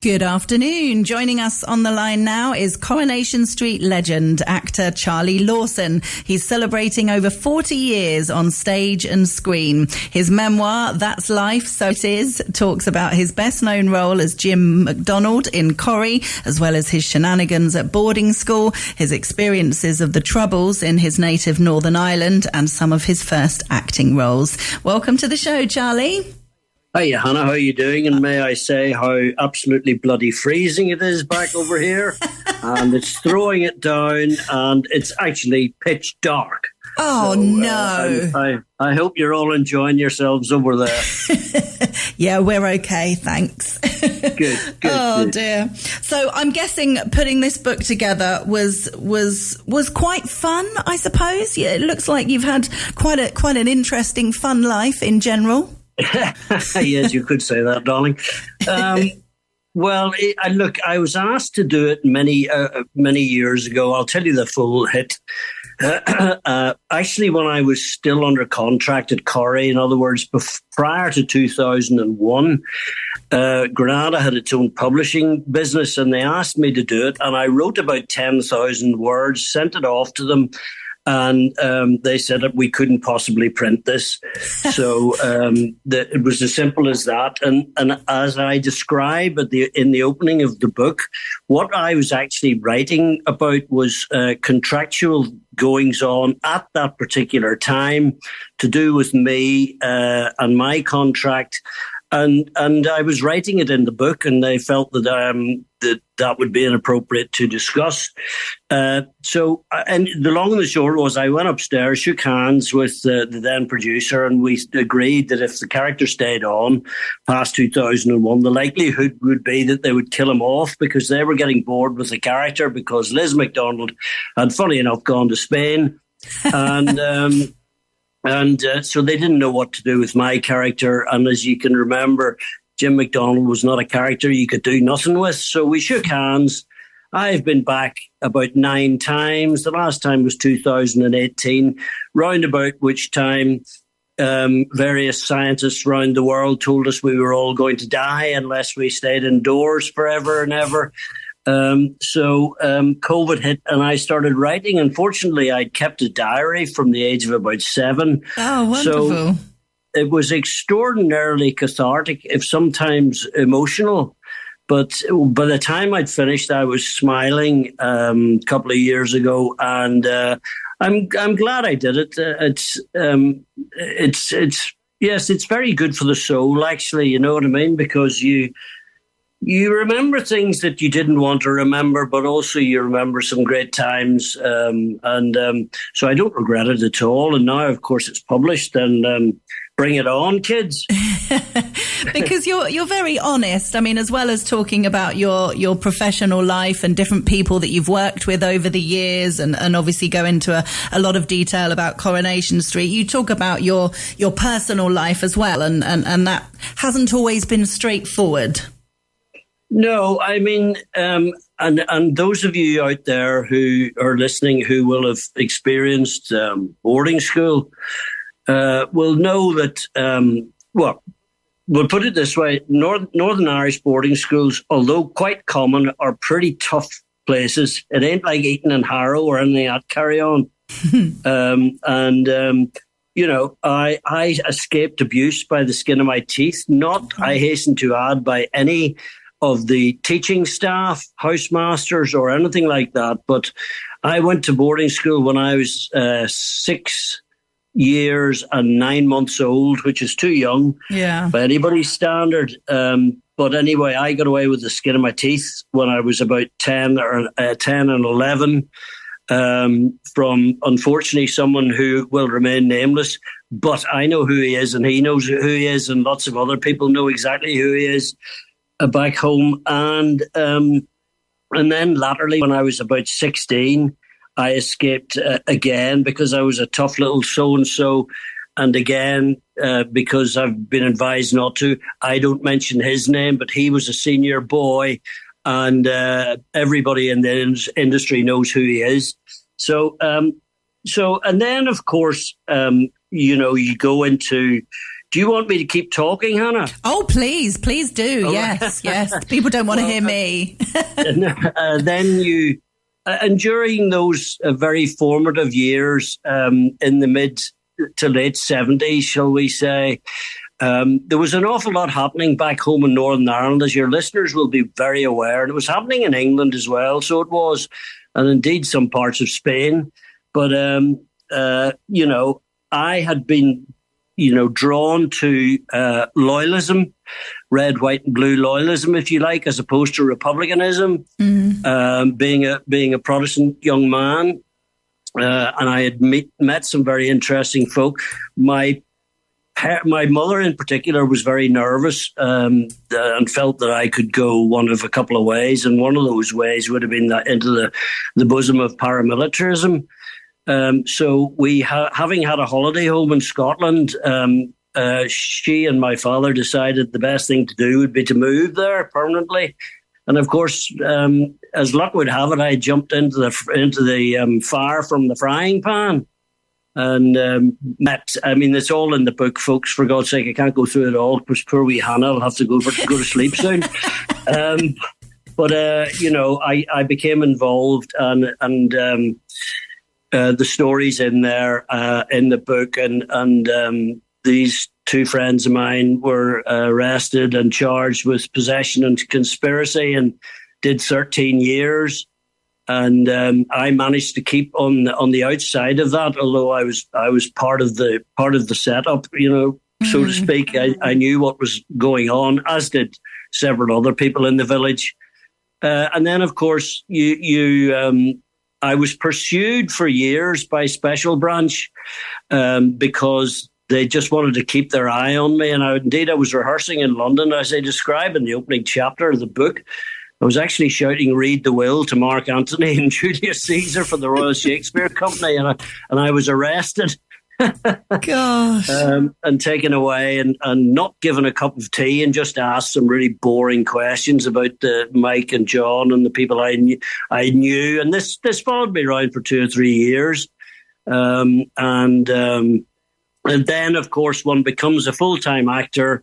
Good afternoon. Joining us on the line now is Coronation Street legend, actor Charlie Lawson. He's celebrating over 40 years on stage and screen. His memoir, That's Life, So It Is, talks about his best-known role as Jim McDonald in Corrie, as well as his shenanigans at boarding school, his experiences of the Troubles in his native Northern Ireland, and some of his first acting roles. Welcome to the show, Charlie. Hi, Hannah. How are you doing? And may I say how absolutely bloody freezing it is back over here. And it's throwing it down and it's actually pitch dark. Oh, so, no. I hope you're all enjoying yourselves over there. Yeah, we're okay, thanks. Good. Oh, dear. So I'm guessing putting this book together was quite fun, I suppose. Yeah, it looks like you've had quite an interesting, fun life in general. Yes, you could say that, darling. Well, look, I was asked to do it many years ago. I'll tell you the full hit. Actually, when I was still under contract at Corrie, in other words, prior to 2001, Granada had its own publishing business, and they asked me to do it. And I wrote about 10,000 words, sent it off to them. And they said that we couldn't possibly print this. So it was as simple as that. And as I describe in the opening of the book, what I was actually writing about was contractual goings-on at that particular time to do with me and my contract. And I was writing it in the book, and they felt that that would be inappropriate to discuss. So, and the long and the short was, I went upstairs, shook hands with the then producer, and we agreed that if the character stayed on past 2001, the likelihood would be that they would kill him off because they were getting bored with the character because Liz McDonald had, funny enough, gone to Spain. And so they didn't know what to do with my character. And as you can remember, Jim McDonald was not a character you could do nothing with. So we shook hands. I've been back about 9 times. The last time was 2018, round about which time various scientists around the world told us we were all going to die unless we stayed indoors forever and ever. So COVID hit and I started writing. Unfortunately, I'd kept a diary from the age of about 7. Oh, wonderful. So it was extraordinarily cathartic, if sometimes emotional. But by the time I'd finished, I was smiling a couple of years ago. And I'm glad I did it. It's very good for the soul, actually. You know what I mean? Because you remember things that you didn't want to remember, but also you remember some great times. So I don't regret it at all. And now, of course, it's published, and bring it on, kids. Because you're very honest. I mean, as well as talking about your professional life and different people that you've worked with over the years, and obviously go into a lot of detail about Coronation Street, you talk about your personal life as well, and that hasn't always been straightforward. No, I mean, and those of you out there who are listening who will have experienced boarding school will know that, well, we'll put it this way, Northern Irish boarding schools, although quite common, are pretty tough places. It ain't like Eton and Harrow or anything like that, carry on. You know, I escaped abuse by the skin of my teeth, not, I hasten to add, by any of the teaching staff, housemasters, or anything like that. But I went to boarding school when I was 6 years and 9 months old, which is too young by anybody's standard. But anyway, I got away with the skin of my teeth when I was about 10 and 11 from, unfortunately, someone who will remain nameless. But I know who he is, and he knows who he is, and lots of other people know exactly who he is. Back home, and then latterly, when I was about 16, I escaped again because I was a tough little so-and-so, and again because I've been advised not to. I don't mention his name, but he was a senior boy, and everybody in the industry knows who he is. So, and then of course, you know, you go into Do you want me to keep talking, Hannah? Oh, please do. Oh. Yes. People don't want to hear me. Then you, and during those very formative years, in the mid to late 70s, shall we say, there was an awful lot happening back home in Northern Ireland, as your listeners will be very aware. And it was happening in England as well. So it was, and indeed some parts of Spain. But, I had been, drawn to loyalism, red, white and blue loyalism, if you like, as opposed to republicanism, being a Protestant young man. And I had met some very interesting folk. My mother in particular was very nervous and felt that I could go one of a couple of ways. And one of those ways would have been into the bosom of paramilitarism. So we, having had a holiday home in Scotland, she and my father decided the best thing to do would be to move there permanently. And of course, as luck would have it, I jumped into the fire from the frying pan and met. I mean, it's all in the book, folks. For God's sake, I can't go through it all because poor wee Hannah will have to go to sleep soon. But I became involved and the stories in there in the book, and these two friends of mine were arrested and charged with possession and conspiracy, and did 13 years. And I managed to keep on the outside of that, although I was part of the setup, so to speak. I knew what was going on, as did several other people in the village. And then, of course, I was pursued for years by Special Branch because they just wanted to keep their eye on me. And I was rehearsing in London, as I describe in the opening chapter of the book. I was actually shouting "Read the Will" to Mark Antony and Julius Caesar for the Royal Shakespeare Company, and I was arrested. Gosh. And taken away and not given a cup of tea, and just asked some really boring questions about Mike and John and the people I knew. And this followed me around for 2 or 3 years. And then, of course, one becomes a full-time actor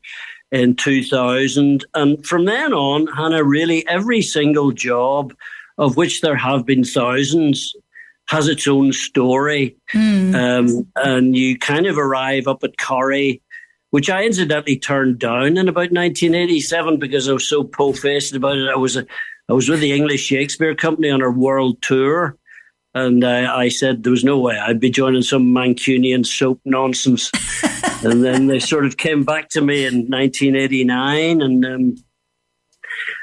in 2000. And from then on, Hannah, really every single job, of which there have been thousands, has its own story. And you kind of arrive up at Corrie, which I incidentally turned down in about 1987 because I was so po-faced about it. I was with the English Shakespeare Company on a world tour, and I said there was no way I'd be joining some Mancunian soap nonsense. And then they sort of came back to me in 1989, and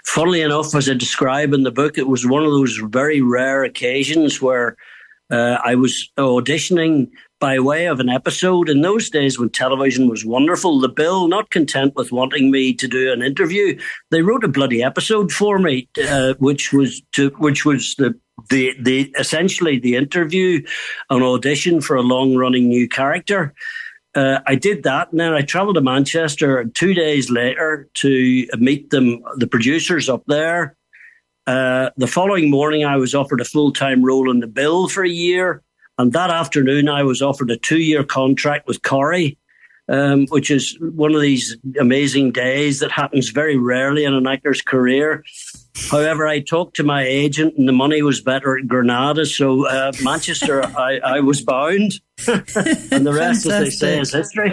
funnily enough, as I describe in the book, it was one of those very rare occasions where I was auditioning by way of an episode. In those days when television was wonderful, the Bill, not content with wanting me to do an interview, they wrote a bloody episode for me, which was the essentially the interview, an audition for a long-running new character. I did that, and then I travelled to Manchester 2 days later to meet them, the producers up there. The following morning, I was offered a full-time role in the Bill for a year, and that afternoon, I was offered a 2-year contract with Corrie, which is one of these amazing days that happens very rarely in an actor's career. However, I talked to my agent, and the money was better at Granada, so Manchester, I was bound. And the rest, as they say, is history.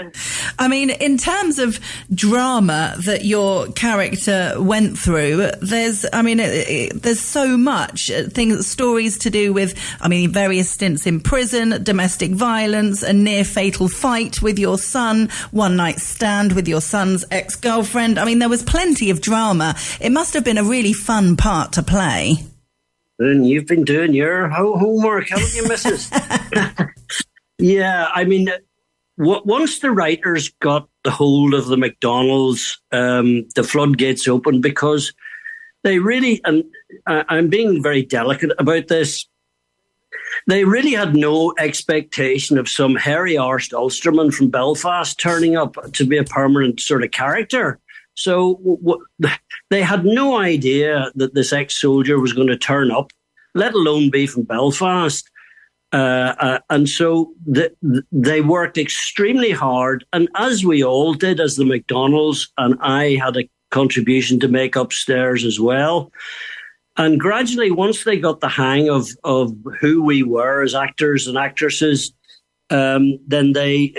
I mean, in terms of drama that your character went through, there's so much stories to do with, various stints in prison, domestic violence, a near fatal fight with your son, one night stand with your son's ex-girlfriend. I mean, there was plenty of drama. It must have been a really fun part to play. And you've been doing your homework, haven't you, missus? Yeah, I mean, once the writers got the hold of the McDonald's, the floodgates opened, because they really, and I'm being very delicate about this, they really had no expectation of some hairy-arsed Ulsterman from Belfast turning up to be a permanent sort of character. So they had no idea that this ex-soldier was going to turn up, let alone be from Belfast. And so they worked extremely hard. And as we all did, as the McDonald's, and I had a contribution to make upstairs as well. And gradually, once they got the hang of who we were as actors and actresses, then they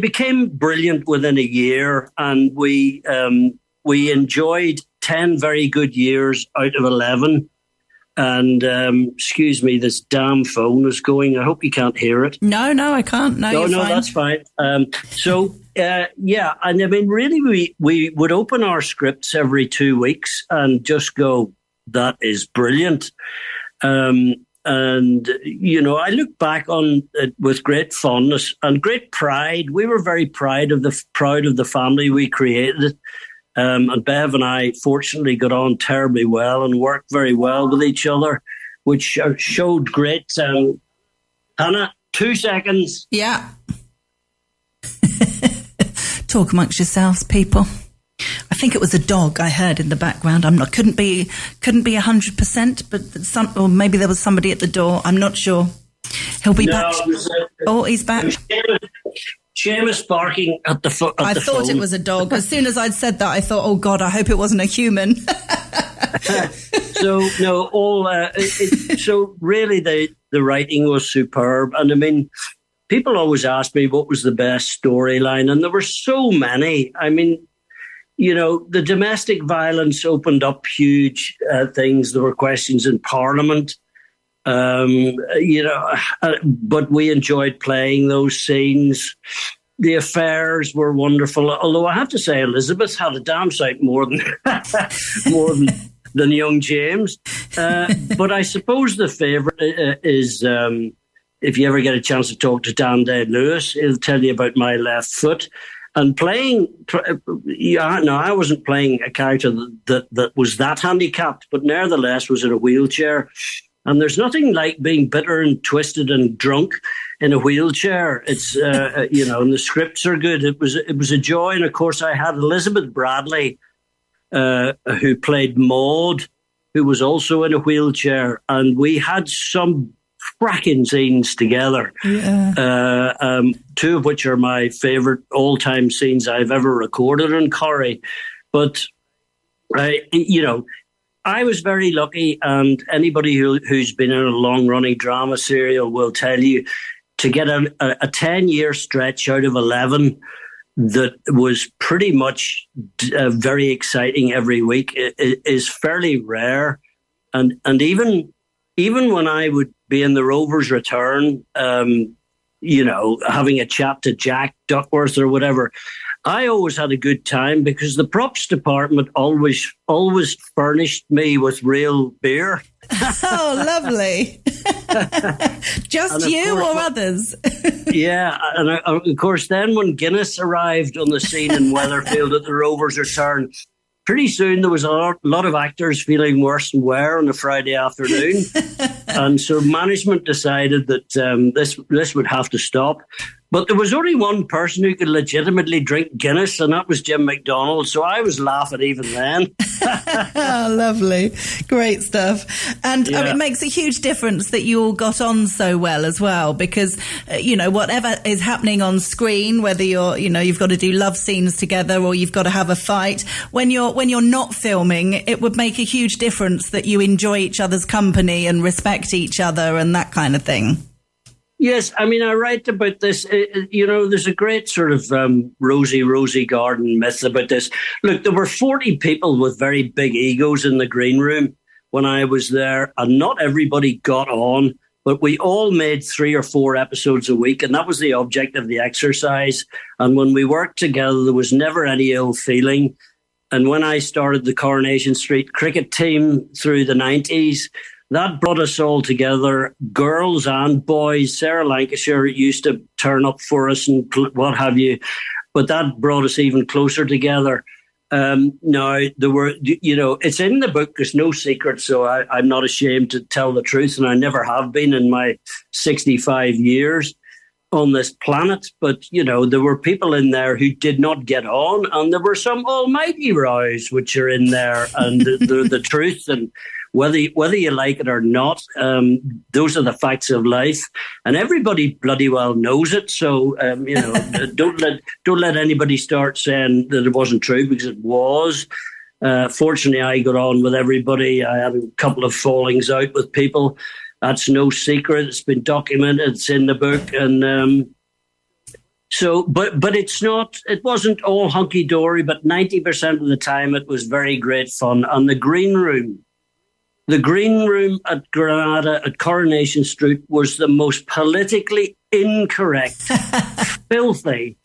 became brilliant within a year, and we enjoyed 10 very good years out of 11. And excuse me, this damn phone is going. I hope you can't hear it. No, I can't. No, you're fine. That's fine. Yeah, and I mean, really, we would open our scripts every 2 weeks and just go, that is brilliant. And, I look back on it with great fondness and great pride. We were very proud of the family we created. And Bev and I, fortunately, got on terribly well and worked very well with each other, which showed great. Hannah, 2 seconds. Yeah. Talk amongst yourselves, people. I think it was a dog I heard in the background. Couldn't be 100%, but or maybe there was somebody at the door. I'm not sure. He'll be back. He's back. Seamus barking at the foot. I thought it was a dog. As soon as I'd said that, I thought, oh God, I hope it wasn't a human. So really the writing was superb. And I mean, people always ask me what was the best storyline, and there were so many. I mean, the domestic violence opened up huge things. There were questions in Parliament. But we enjoyed playing those scenes. The affairs were wonderful. Although I have to say, Elizabeth had a damn sight more than than young James. But I suppose the favourite is if you ever get a chance to talk to Dan Day-Lewis, he'll tell you about My Left Foot. And playing, I wasn't playing a character that was that handicapped, but nevertheless was in a wheelchair. And there's nothing like being bitter and twisted and drunk in a wheelchair. It's, and the scripts are good. It was a joy. And of course, I had Elizabeth Bradley, who played Maud, who was also in a wheelchair. And we had some cracking scenes together. Yeah. 2 of which are my favourite all-time scenes I've ever recorded in Corrie. But, I was very lucky, and anybody who's been in a long-running drama serial will tell you, to get a 10-year stretch out of 11 that was pretty much very exciting every week is fairly rare. And even when I would be in the Rover's Return, having a chat to Jack Duckworth or whatever, I always had a good time because the props department always furnished me with real beer. Oh, lovely. Just you or others? Yeah. And of course, then when Guinness arrived on the scene in Weatherfield at the Rover's Return, pretty soon there was a lot of actors feeling worse than wear on a Friday afternoon. And so management decided that this would have to stop. But there was only one person who could legitimately drink Guinness, and that was Jim McDonald. So I was laughing even then. Oh, lovely. Great stuff. And it makes a huge difference that you all got on so well as well, because, whatever is happening on screen, whether you've got to do love scenes together or you've got to have a fight, when you're not filming, it would make a huge difference that you enjoy each other's company and respect each other and that kind of thing. Yes, I mean, I write about this. There's a great sort of rosy garden myth about this. Look, there were 40 people with very big egos in the green room when I was there, and not everybody got on, but we all made 3 or 4 episodes a week, and that was the object of the exercise. And when we worked together, there was never any ill feeling. And when I started the Coronation Street cricket team through the 90s, that brought us all together, girls and boys. Sarah Lancashire used to turn up for us and what have you, but that brought us even closer together. Now, there were, it's in the book, there's no secret, so I'm not ashamed to tell the truth, and I never have been in my 65 years on this planet. But, there were people in there who did not get on, and there were some almighty rows which are in there, and the truth. And whether you like it or not. Those are the facts of life, and everybody bloody well knows it. So don't let anybody start saying that it wasn't true, because it was. Fortunately, I got on with everybody. I had a couple of fallings out with people. That's no secret. It's been documented. It's in the book, and. But it's not. It wasn't all hunky dory. But 90% of the time, it was very great fun. And the green room at Granada at Coronation Street was the most politically incorrect, filthy,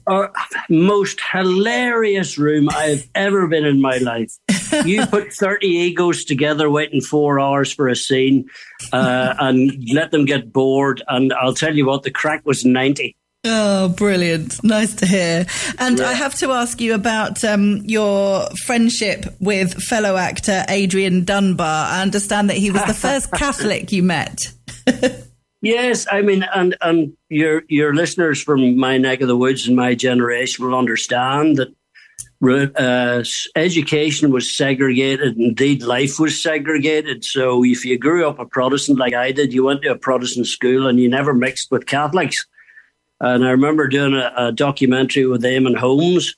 or most hilarious room I've ever been in my life. You put 30 egos together waiting 4 hours for a scene, and let them get bored. And I'll tell you what, the crack was 90. Oh, brilliant. Nice to hear. And I have to ask you about your friendship with fellow actor Adrian Dunbar. I understand that he was the first Catholic you met. Yes, I mean, and your listeners from my neck of the woods and my generation will understand that education was segregated. Indeed, life was segregated. So if you grew up a Protestant like I did, you went to a Protestant school and you never mixed with Catholics. And I remember doing a documentary with Eamon Holmes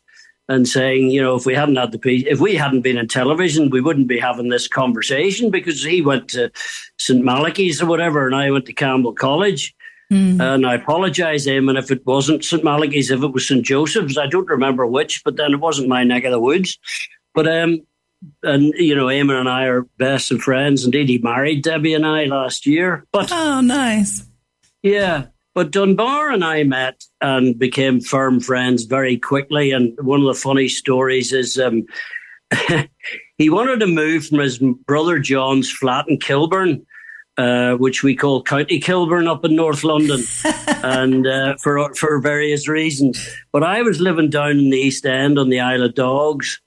and saying, if we hadn't been in television, we wouldn't be having this conversation, because he went to St. Malachy's or whatever, and I went to Campbell College. And I apologise, Eamon, if it wasn't St. Malachy's, if it was St. Joseph's. I don't remember which, but then it wasn't my neck of the woods. But Eamon and I are best of friends. Indeed, he married Debbie and I last year. But oh, nice. Yeah. But Dunbar and I met and became firm friends very quickly. And one of the funny stories is he wanted to move from his brother John's flat in Kilburn, which we call County Kilburn up in North London, and for various reasons. But I was living down in the East End on the Isle of Dogs.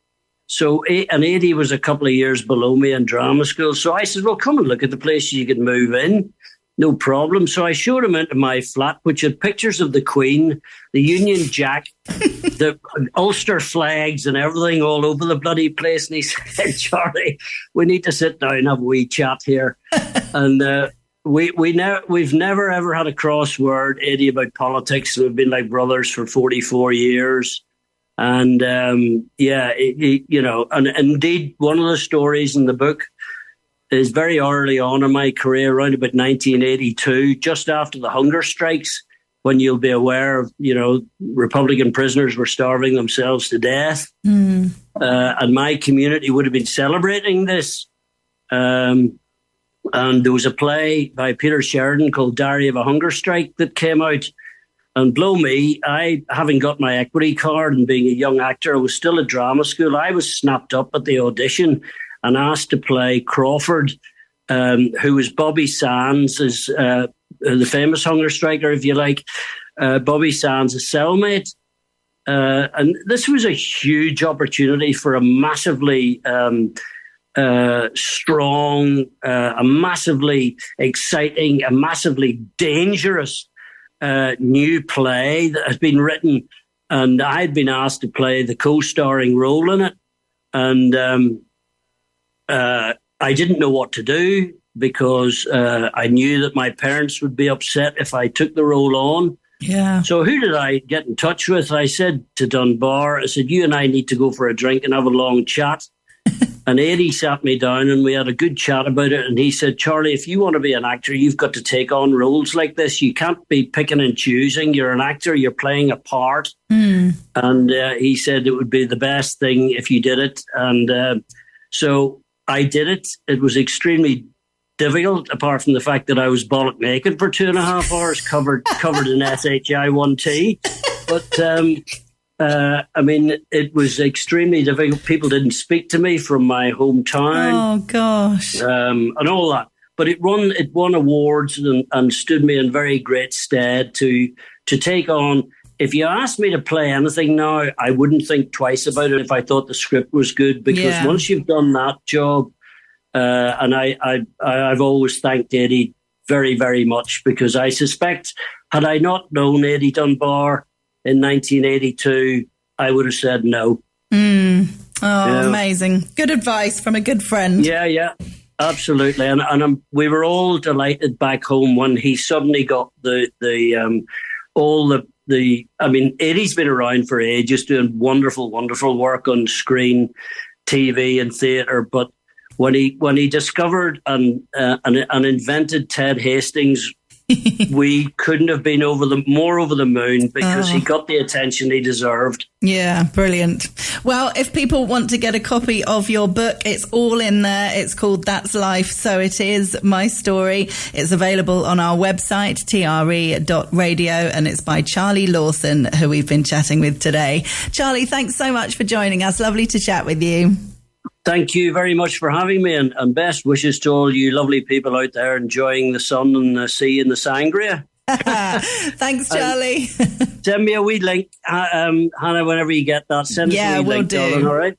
And Eddie was a couple of years below me in drama school. So I said, well, come and look at the place you could move in. No problem. So I showed him into my flat, which had pictures of the Queen, the Union Jack, the Ulster flags and everything all over the bloody place. And he said, Charlie, we need to sit down and have a wee chat here. And we've never, ever had a cross word, Eddie, about politics. We've been like brothers for 44 years. And, and indeed, one of the stories in the book is very early on in my career, around about 1982, just after the hunger strikes, when you'll be aware of, Republican prisoners were starving themselves to death. And my community would have been celebrating this. And there was a play by Peter Sheridan called Diary of a Hunger Strike that came out. And blow me, having got my equity card and being a young actor, I was still at drama school. I was snapped up at the audition and asked to play Crawford, who was Bobby Sands, the famous hunger striker, if you like. Bobby Sands' cellmate. And this was a huge opportunity for a massively strong, a massively exciting, a massively dangerous new play that has been written. And I'd been asked to play the co-starring role in it. And I didn't know what to do, because I knew that my parents would be upset if I took the role on. Yeah. So who did I get in touch with? I said to Dunbar, I said, you and I need to go for a drink and have a long chat. And Eddie sat me down and we had a good chat about it. And he said, Charlie, if you want to be an actor, you've got to take on roles like this. You can't be picking and choosing. You're an actor. You're playing a part. And he said it would be the best thing if you did it. And so I did it. It was extremely difficult, apart from the fact that I was bollock naked for 2.5 hours, covered in SHI1T. But it was extremely difficult. People didn't speak to me from my hometown. Oh gosh, and all that. But it won awards and stood me in very great stead to take on. If you asked me to play anything now, I wouldn't think twice about it if I thought the script was good, because once you've done that job, and I've always thanked Eddie very, very much, because I suspect had I not known Eddie Dunbar in 1982, I would have said no. Amazing. Good advice from a good friend. Yeah. Absolutely, and we were all delighted back home when he suddenly got all the. I mean, Eddie's been around for ages, doing wonderful, wonderful work on screen, TV, and theatre. But when he discovered and invented Ted Hastings, we couldn't have been more over the moon, because he got the attention he deserved. Yeah, brilliant. Well, if people want to get a copy of your book, it's all in there. It's called That's Life, So It Is, My Story. It's available on our website, TRE.radio, and it's by Charlie Lawson, who we've been chatting with today. Charlie, thanks so much for joining us. Lovely to chat with you. Thank you very much for having me, and best wishes to all you lovely people out there enjoying the sun and the sea and the sangria. Thanks, Charlie. Send me a wee link, Hannah, whenever you get that. Send us a wee we'll link, do. darling, all right?